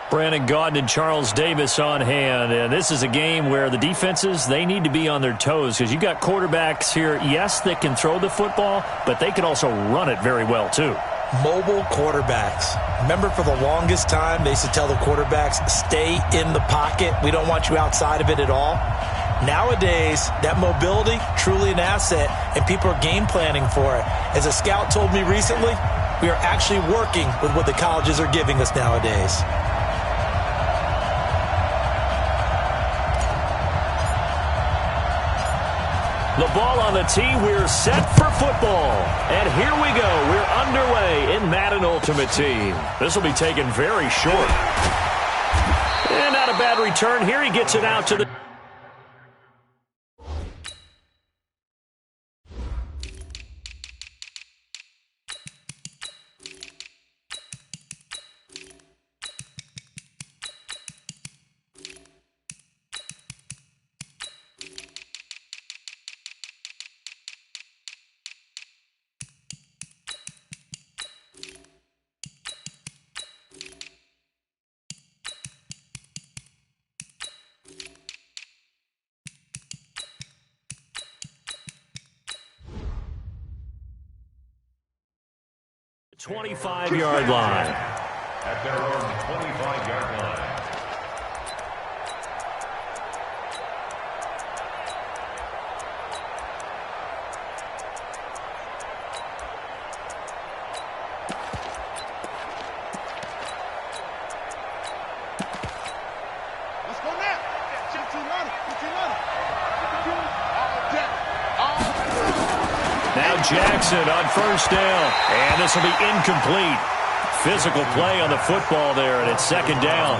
Brandon Gaudin and Charles Davis on hand. And this is a game where the defenses, they need to be on their toes because you've got quarterbacks here, yes, that can throw the football, but they can also run it very well too. Mobile quarterbacks. Remember, for the longest time, they used to tell the quarterbacks, stay in the pocket. We don't want you outside of it at all. Nowadays, that mobility, truly an asset, and people are game planning for it. As a scout told me recently, we are actually working with what the colleges are giving us nowadays. The ball on the tee, we're set for football. And here we go. We're underway in Madden Ultimate Team. This will be taken very short. And not a bad return here. He gets it out to the... ...25-yard line. At their own 25-yard line. Let's go now. Now Jackson on first down. And this will be incomplete. Physical play on the football there, and it's second down.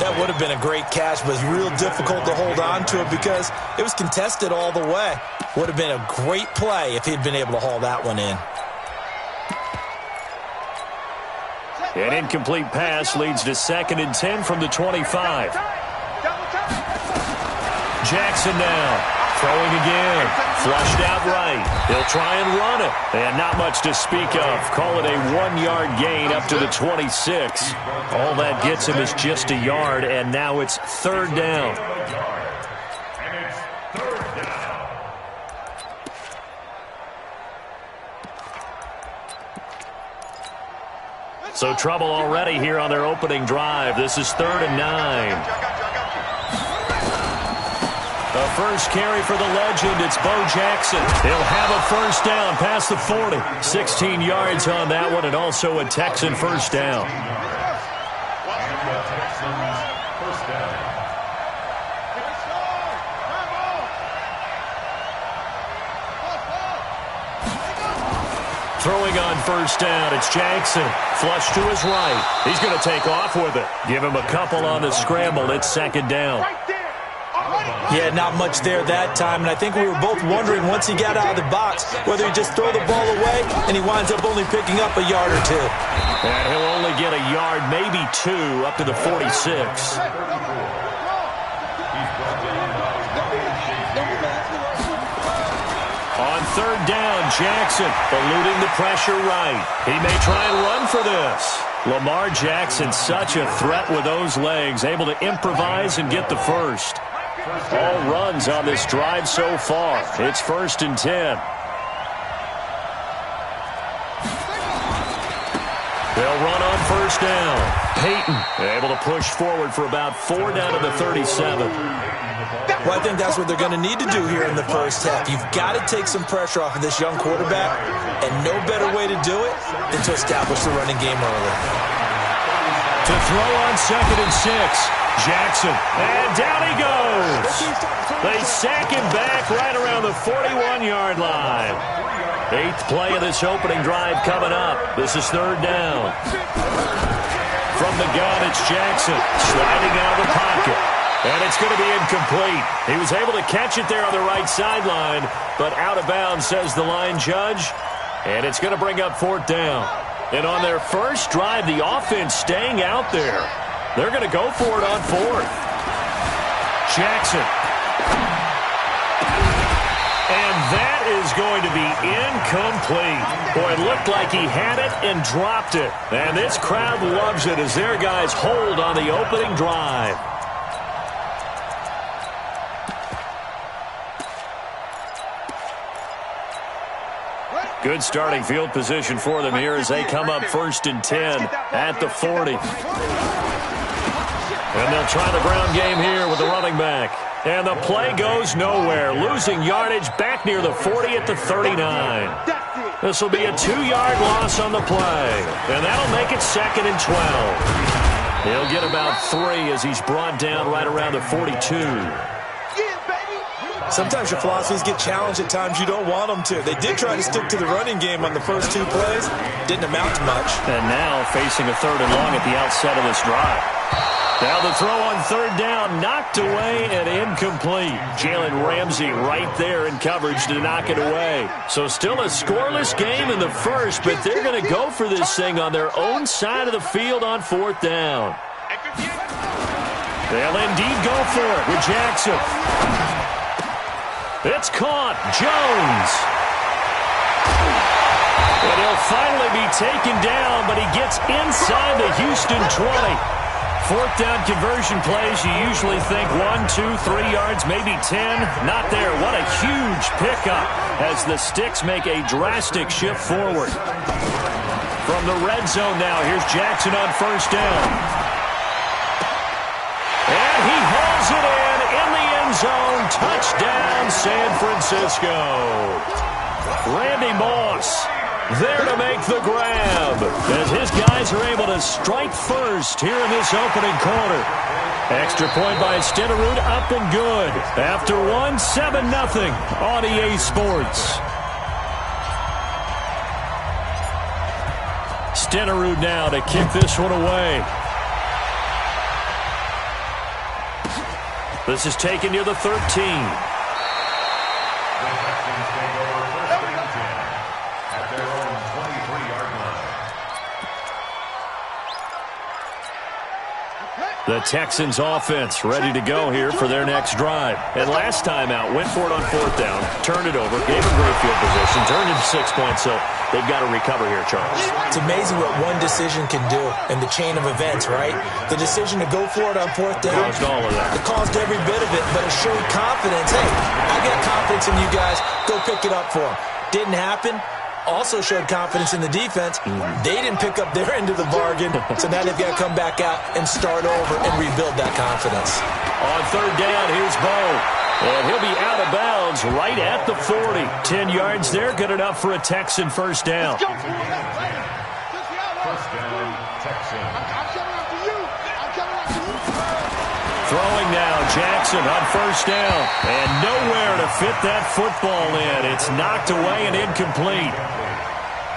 That would have been a great catch, but it's real difficult to hold on to it because it was contested all the way. Would have been a great play if he'd been able to haul that one in. An incomplete pass leads to 2nd and 10 from the 25. Jackson now. Throwing again. Flushed out right. He'll try and run it. And not much to speak of. Call it a 1-yard gain up to the 26. All that gets him is just a yard, and now it's 3rd down. So trouble already here on their opening drive. This is 3rd and 9. The first carry for the legend, it's Bo Jackson. He'll have a first down past the 40. 16 yards on that one, and also a Texan first down. Throwing on first down, it's Jackson. Flush to his right. He's going to take off with it. Give him a couple on the scramble. It's 2nd down. Yeah, not much there that time, and I think we were both wondering once he got out of the box whether he'd just throw the ball away, and he winds up only picking up a yard or two. And he'll only get a yard, maybe 2, up to the 46. On 3rd down, Jackson eluding the pressure right. He may try and run for this. Lamar Jackson, such a threat with those legs, able to improvise and get the first. All runs on this drive so far. It's 1st and 10. They'll run on first down. Peyton able to push forward for about 4 down to the 37. Well, I think that's what they're going to need to do here in the first half. You've got to take some pressure off of this young quarterback, and no better way to do it than to establish the running game early. To throw on 2nd and 6. Jackson, and down he goes. They sack him back right around the 41-yard line. 8th play of this opening drive coming up. This is 3rd down. From the gun, it's Jackson sliding out of the pocket. And it's going to be incomplete. He was able to catch it there on the right sideline, but out of bounds, says the line judge. And it's going to bring up 4th down. And on their first drive, the offense staying out there. They're going to go for it on 4th. Jackson. And that is going to be incomplete. Boy, it looked like he had it and dropped it. And this crowd loves it as their guys hold on the opening drive. Good starting field position for them here as they come up 1st and 10 at the 40. And they'll try the ground game here with the running back. And the play goes nowhere, losing yardage back near the 40 at the 39. This will be a 2-yard loss on the play, and that'll make it 2nd and 12. He'll get about 3 as he's brought down right around the 42. Sometimes your philosophies get challenged at times you don't want them to. They did try to stick to the running game on the first 2 plays. Didn't amount to much. And now facing a 3rd and long at the outset of this drive. Now the throw on 3rd down, knocked away and incomplete. Jalen Ramsey right there in coverage to knock it away. So still a scoreless game in the first, but they're going to go for this thing on their own side of the field on 4th down. They'll indeed go for it with Jackson. It's caught. Jones. And he'll finally be taken down, but he gets inside the Houston 20. 4th down conversion plays, you usually think 1, 2, 3 yards, maybe 10. Not there. What a huge pickup as the Sticks make a drastic shift forward. From the red zone now, here's Jackson on 1st down. And he hauls it in the end zone. Touchdown, San Francisco. Randy Moss there to make the grab as his guys are able to strike first here in this opening quarter. Extra point by Stenerud, up and good. After 1, 7-0 on EA Sports. Stenerud now to kick this one away. This is taken near the 13. The Texans offense ready to go here for their next drive. And last time out, went for it on 4th down, turned it over, gave them great field position, turned into 6 points, so they've got to recover here, Charles. It's amazing what one decision can do in the chain of events, right? The decision to go for it on 4th down. Caused all of that. It caused every bit of it, but it showed confidence. Hey, I got confidence in you guys. Go pick it up for them. Didn't happen. Also showed confidence in the defense. They didn't pick up their end of the bargain, so now they've got to come back out and start over and rebuild that confidence. On 3rd down, here's Bo. And he'll be out of bounds right at the 40. 10 yards there, good enough for a Texan 1st down. 1st down, Texan. Throwing now, Jackson on 1st down. And nowhere to fit that football in. It's knocked away and incomplete.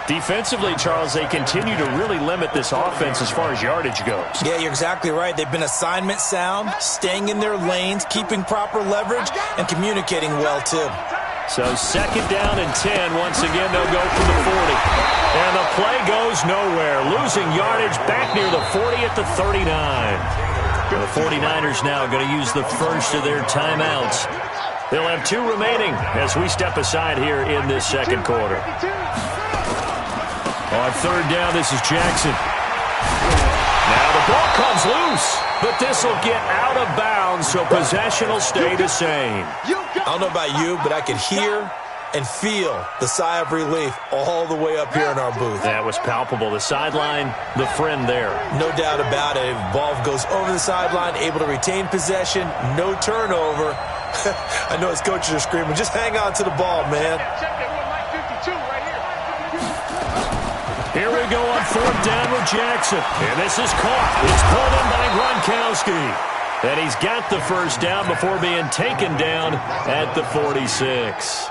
Defensively, Charles, they continue to really limit this offense as far as yardage goes. Yeah, you're exactly right. They've been assignment sound, staying in their lanes, keeping proper leverage, and communicating well, too. So 2nd down and 10. Once again, they'll go for the 40. And the play goes nowhere. Losing yardage back near the 40 at the 39. The 49ers now going to use the first of their timeouts. They'll have 2 remaining as we step aside here in this 2nd quarter. On 3rd down, this is Jackson. Now the ball comes loose, but this will get out of bounds, so possession will stay the same. I don't know about you, but I could hear and feel the sigh of relief all the way up here in our booth. That was palpable. The sideline, the friend there. No doubt about it. Ball goes over the sideline, able to retain possession, no turnover. I know his coaches are screaming, just hang on to the ball, man. Here we go on 4th down with Jackson. And this is caught. It's pulled in by Gronkowski. And he's got the 1st down before being taken down at the 46.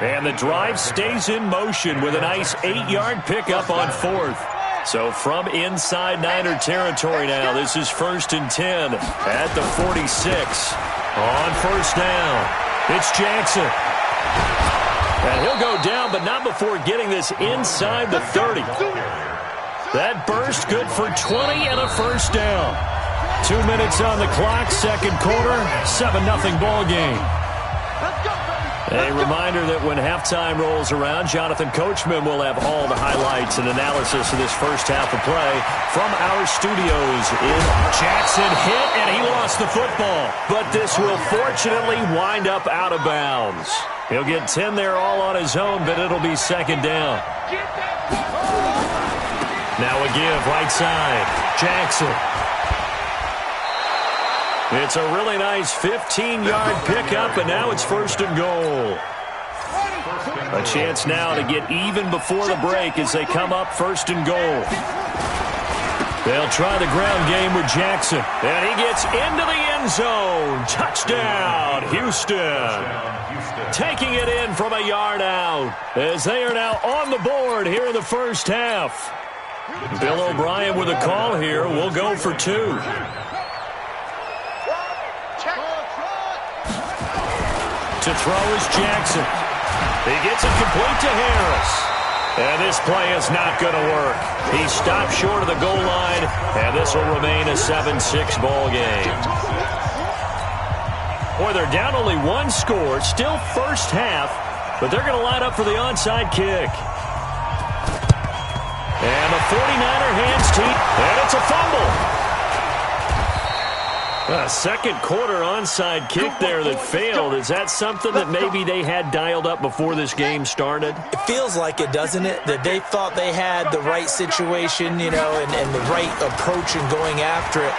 And the drive stays in motion with a nice 8-yard pickup on 4th. So from inside Niner territory now, this is 1st and 10 at the 46. On 1st down, it's Jackson. And he'll go down, but not before getting this inside the 30. That burst good for 20 and a 1st down. 2 minutes on the clock, 2nd quarter, 7-0 ball game. A reminder that when halftime rolls around, Jonathan Coachman will have all the highlights and analysis of this first half of play from our studios in Jackson. Hit, and he lost the football. But this will fortunately wind up out of bounds. He'll get 10 there all on his own, but it'll be second down. Now a give, right side. Jackson. It's a really nice 15-yard pickup, and now it's first and goal. A chance now to get even before the break as they come up first and goal. They'll try the ground game with Jackson, and he gets into the end zone. Touchdown, Houston. Taking it in from a yard out as they are now on the board here in the first half. Bill O'Brien with a call here. We'll go for two. To throw is Jackson. He gets it complete to Harris. And this play is not going to work. He stopped short of the goal line, and this will remain a 7-6 ball game. Boy, they're down only one score, still first half, but they're going to line up for the onside kick. And the 49er hands team, and it's a fumble. A second quarter onside kick there that failed. Is that something that maybe they had dialed up before this game started? It feels like it, doesn't it? That they thought they had the right situation, you know, and the right approach in going after it.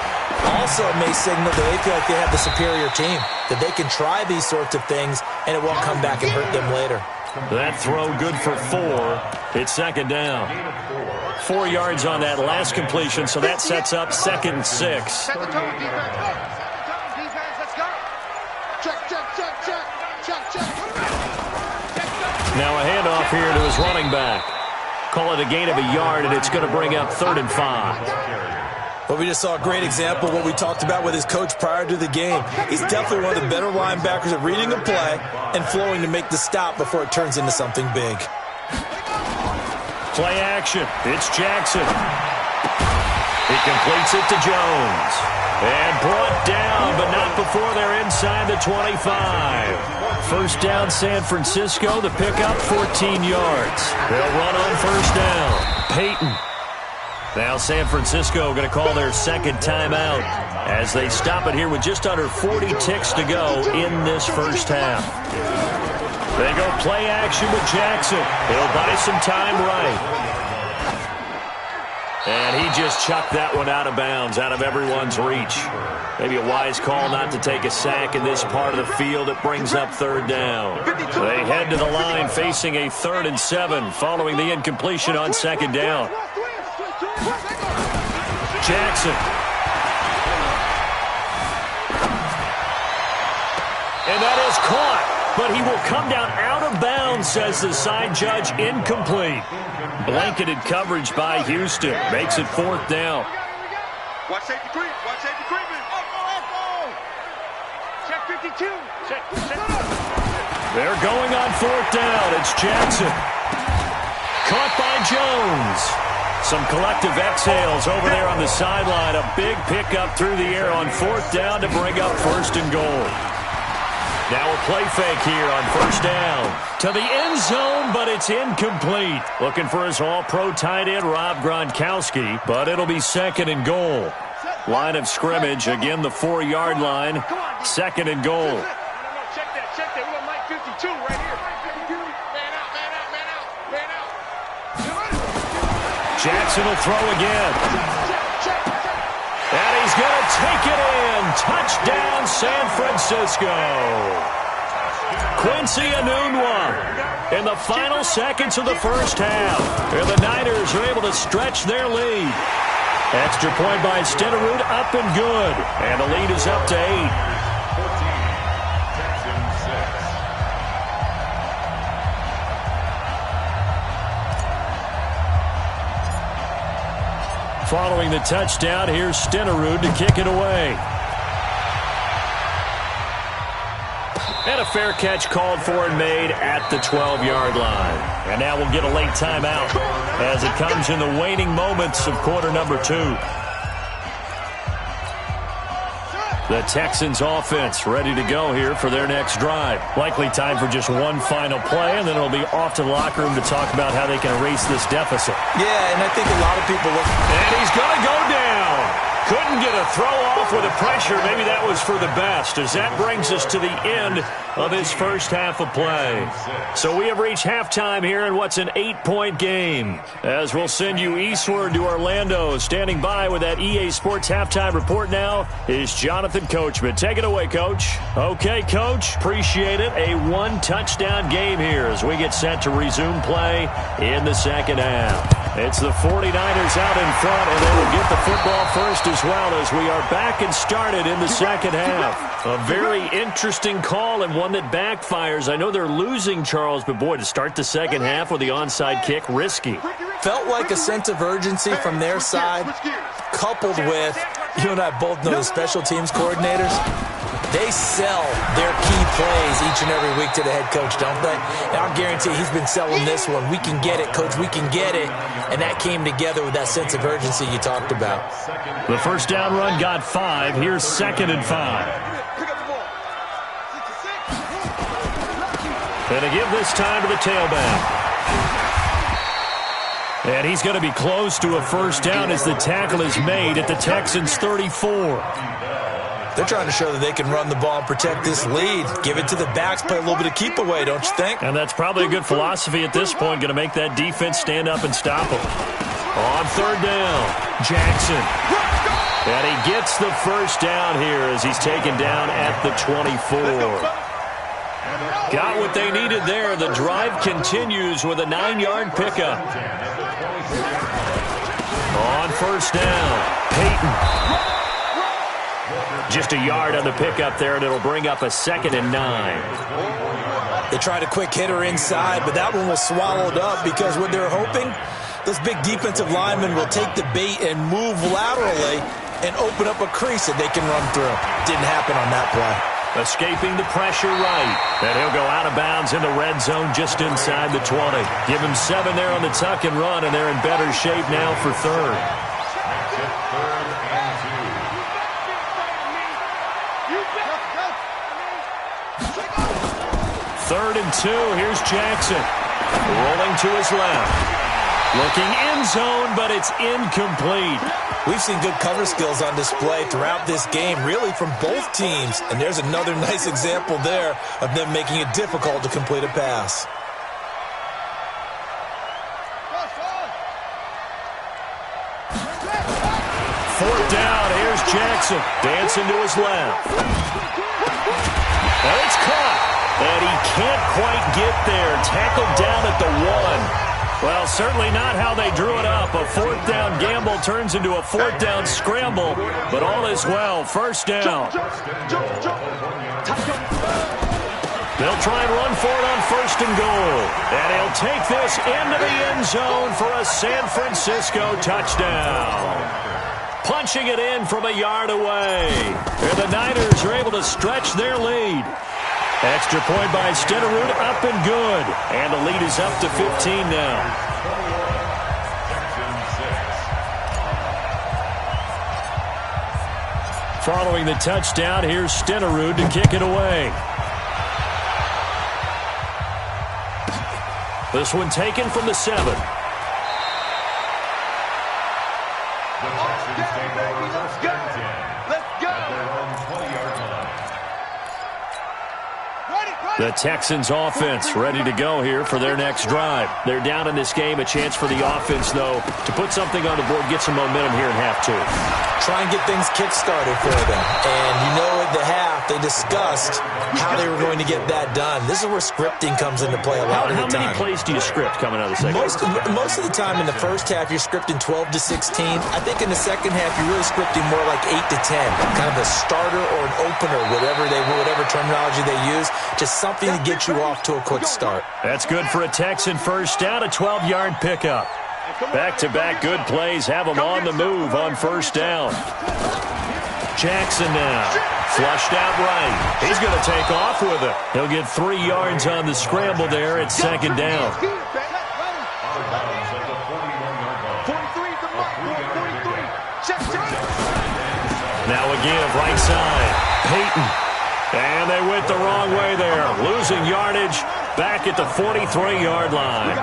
Also may signal that they feel like they have the superior team, that they can try these sorts of things and it won't come back and hurt them later. That throw good for 4. It's second down. 4 yards on that last completion, so that sets up second and 6. Set the tone, defense. Defense, let's go. Check. Now a handoff here to his running back. Call it a gain of a yard, and it's going to bring up 3rd and 5. Well, we just saw a great example of what we talked about with his coach prior to the game. He's definitely one of the better linebackers at reading a play and flowing to make the stop before it turns into something big. Play action. It's Jackson. He completes it to Jones. And brought down, but not before they're inside the 25. First down, San Francisco. The pickup, 14 yards. They'll run on first down. Peyton. Now San Francisco going to call their second timeout as they stop it here with just under 40 ticks to go in this first half. They go play action with Jackson. He'll buy some time right. And he just chucked that one out of bounds, out of everyone's reach. Maybe a wise call not to take a sack in this part of the field. It brings up 3rd down. They head to the line facing a 3rd and 7 following the incompletion on second down. Jackson. And that is caught, but he will come down out of bounds, says the side judge. Incomplete. Blanketed coverage by Houston. Makes it 4th down. Watch safety creep. Watch safety creeping. Check 52. Check. They're going on 4th down. It's Jackson. Caught by Jones. Some collective exhales over there on the sideline. A big pickup through the air on 4th down to bring up 1st and goal. Now a play fake here on first down. To the end zone, but it's incomplete. Looking for his all-pro tight end, Rob Gronkowski, but it'll be 2nd and goal. Line of scrimmage, again the 4-yard line. 2nd and goal. Check that. We're going to Mike 52 right here. Man out. Jackson will throw again. And he's going to take it in. Touchdown, San Francisco. Quincy Enunwa in the final seconds of the first half. And the Niners are able to stretch their lead. Extra point by Stenerud, up and good. And the lead is up to 8. Following the touchdown, here's Stenerud to kick it away. And a fair catch called for and made at the 12-yard line. And now we'll get a late timeout as it comes in the waning moments of quarter number 2. The Texans offense ready to go here for their next drive. Likely time for just one final play, and then it'll be off to the locker room to talk about how they can erase this deficit. Yeah, and I think a lot of people look. And he's going to go down. Couldn't get a throw off with the pressure. Maybe that was for the best, as that brings us to the end of his first half of play. So we have reached halftime here in what's an 8-point game, as we'll send you eastward to Orlando. Standing by with that EA Sports halftime report now is Jonathan Coachman. Take it away, Coach. Okay, Coach, appreciate it. A one-touchdown game here as we get set to resume play in the second half. It's the 49ers out in front, and they will get the football first as well, as we are back and started in the second half. A very interesting call and one that backfires. I know they're losing, Charles, but boy, to start the second half with the onside kick, risky. Felt like a sense of urgency from their side, coupled with, you and I both know the special teams coordinators. They sell their key plays each and every week to the head coach, don't they? And I'll guarantee he's been selling this one. We can get it, Coach. We can get it. And that came together with that sense of urgency you talked about. The first down run got 5. Here's 2nd and 5. And to give this time to the tailback. And he's going to be close to a first down as the tackle is made at the Texans' 34. They're trying to show that they can run the ball and protect this lead. Give it to the backs, play a little bit of keep away, don't you think? And that's probably a good philosophy at this point, going to make that defense stand up and stop them. On third down, Jackson. And he gets the first down here as he's taken down at the 24. Got what they needed there. The drive continues with a 9-yard pickup. On first down, Peyton. Just a yard on the pickup there, and it'll bring up a 2nd and 9. They tried a quick hitter inside, but that one was swallowed up because what they're hoping, those big defensive linemen will take the bait and move laterally and open up a crease that they can run through. Didn't happen on that play. Escaping the pressure right. And he'll go out of bounds in the red zone just inside the 20. Give him 7 there on the tuck and run, and they're in better shape now for third. 3rd and 2. Here's Jackson. Rolling to his left. Looking end zone, but it's incomplete. We've seen good cover skills on display throughout this game, really from both teams. And there's another nice example there of them making it difficult to complete a pass. Fourth down. Here's Jackson. Dancing to his left. And it's caught. And he can't quite get there. Tackled down at the 1. Well, certainly not how they drew it up. A 4th down gamble turns into a 4th down scramble. But all is well. First down. They'll try and run for it on 1st and goal. And he'll take this into the end zone for a San Francisco touchdown. Punching it in from a yard away. And the Niners are able to stretch their lead. Extra point by Stenerud, up and good. And the lead is up to 15 now. Following the touchdown, here's Stenerud to kick it away. This one taken from the 7. The Texans offense ready to go here for their next drive. They're down in this game. A chance for the offense, though, to put something on the board, get some momentum here in half 2. Try and get things kick-started for them. And you know at the half, they discussed how they were going to get that done. This is where scripting comes into play a lot of the time. How many plays do you script coming out of the second half? Most of the time in the first half, you're scripting 12 to 16. I think in the second half, you're really scripting more like 8 to 10. Kind of a starter or an opener, whatever terminology they use. Just something to get you off to a quick start. That's good for a Texan first down, a 12-yard pickup. Back-to-back good plays have them on the move on first down. Jackson now, flushed out right. He's going to take off with it. He'll get 3 yards on the scramble there at 2nd down. Now a give, right side. Peyton. And they went the wrong way there. Losing yardage back at the 43-yard line.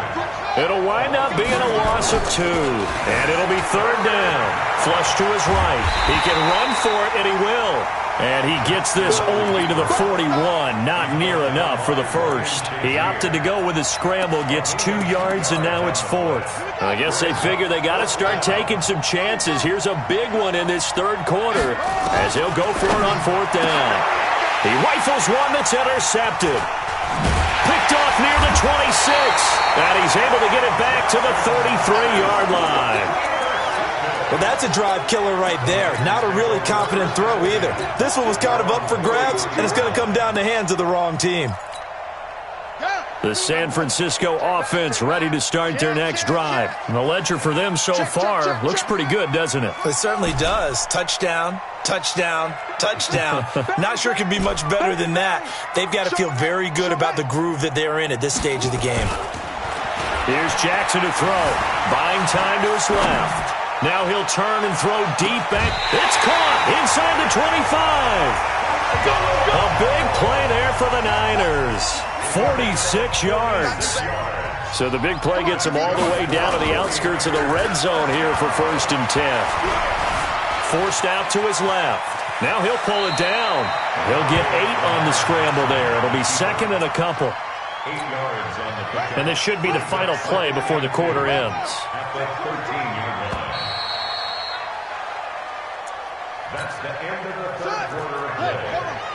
It'll wind up being a loss of 2. And it'll be third down. Flush to his right. He can run for it, and he will. And he gets this only to the 41. Not near enough for the first. He opted to go with his scramble. Gets 2 yards, and now it's fourth. I guess they figure they got to start taking some chances. Here's a big one in this third quarter as he'll go for it on fourth down. He rifles one that's intercepted. Picked off near the 26. And he's able to get it back to the 33-yard line. Well, that's a drive killer right there. Not a really confident throw either. This one was kind of up for grabs, and it's going to come down the hands of the wrong team. The San Francisco offense ready to start their next drive. And the ledger for them so far looks pretty good, doesn't it? It certainly does. Touchdown, touchdown, touchdown. Not sure it can be much better than that. They've got to feel very good about the groove that they're in at this stage of the game. Here's Jackson to throw. Buying time to his left. Now he'll turn and throw deep back. It's caught inside the 25. A big play there for the Niners. 46 yards. So the big play gets him all the way down to the outskirts of the red zone here for 1st and 10. Forced out to his left. Now he'll pull it down. He'll get 8 on the scramble there. It'll be 2nd and a couple. 8 yards on the pick. And this should be the final play before the quarter ends. At the 13-yard line. That's the end of the third quarter of play.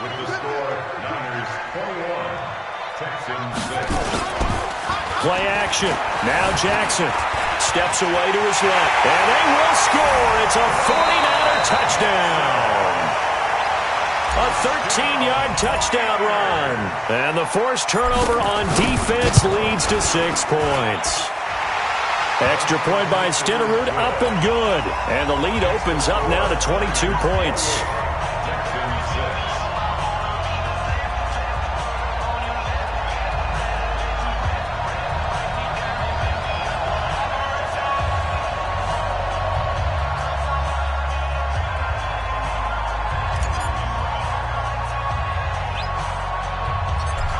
With the score, Niners 21, Texans 6. Play action. Now Jackson steps away to his left. And they will score. It's a 49er touchdown. A 13-yard touchdown run. And the forced turnover on defense leads to 6 points. Extra point by Stenerud, up and good. And the lead opens up now to 22 points.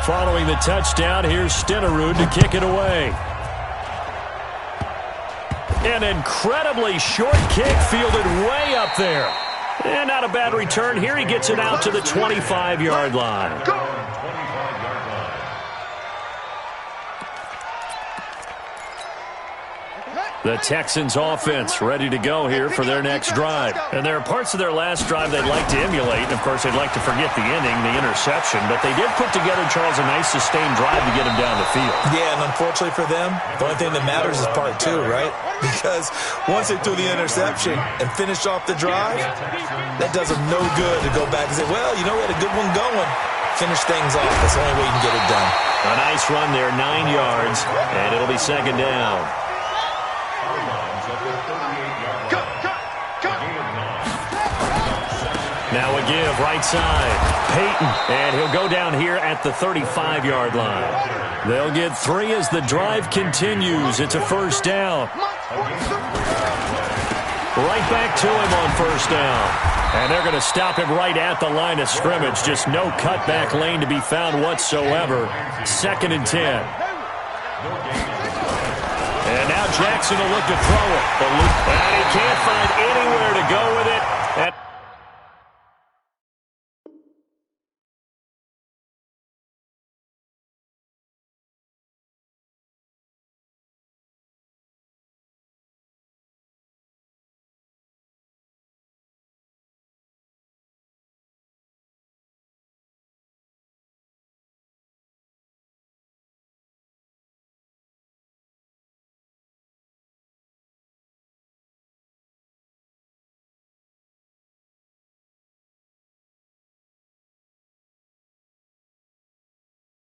Following the touchdown, here's Stenerud to kick it away. An incredibly short kick fielded way up there. And not a bad return. Here he gets it out to the 25-yard line. The Texans offense ready to go here for their next drive. And there are parts of their last drive they'd like to emulate. And, of course, they'd like to forget the inning, the interception. But they did put together, Charles, a nice sustained drive to get him down the field. Yeah, and unfortunately for them, the only thing that matters is part 2, right? Because once they threw the interception and finished off the drive, that does them no good to go back and say, well, you know, we had a good one going. Finish things off. That's the only way you can get it done. A nice run there, 9 yards, and it'll be 2nd down. Now a give, right side. Peyton, and he'll go down here at the 35-yard line. They'll get 3 as the drive continues. It's a 1st down. Right back to him on 1st down. And they're going to stop him right at the line of scrimmage. Just no cutback lane to be found whatsoever. 2nd and 10. And now Jackson will look to throw it. And he can't find anywhere to go with it.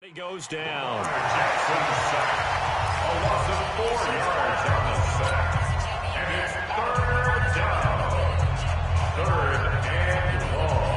He goes down. Jackson's sack. A loss of 4 yards on the sack. And it's 3rd down. 3rd and long.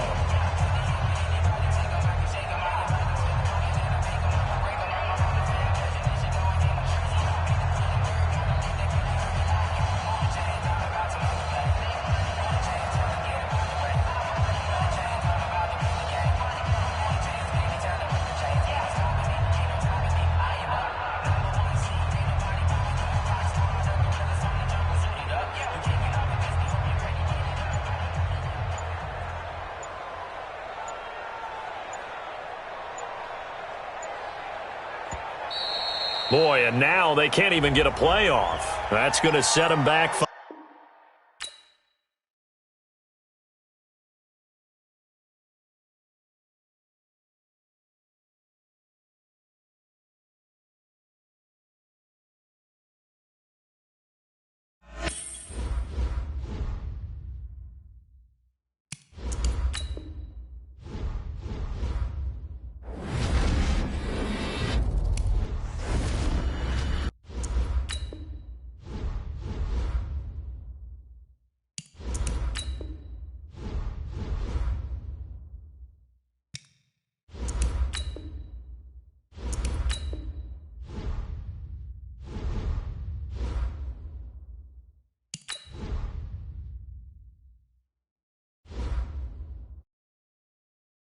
Boy, and now they can't even get a play off. That's going to set them back.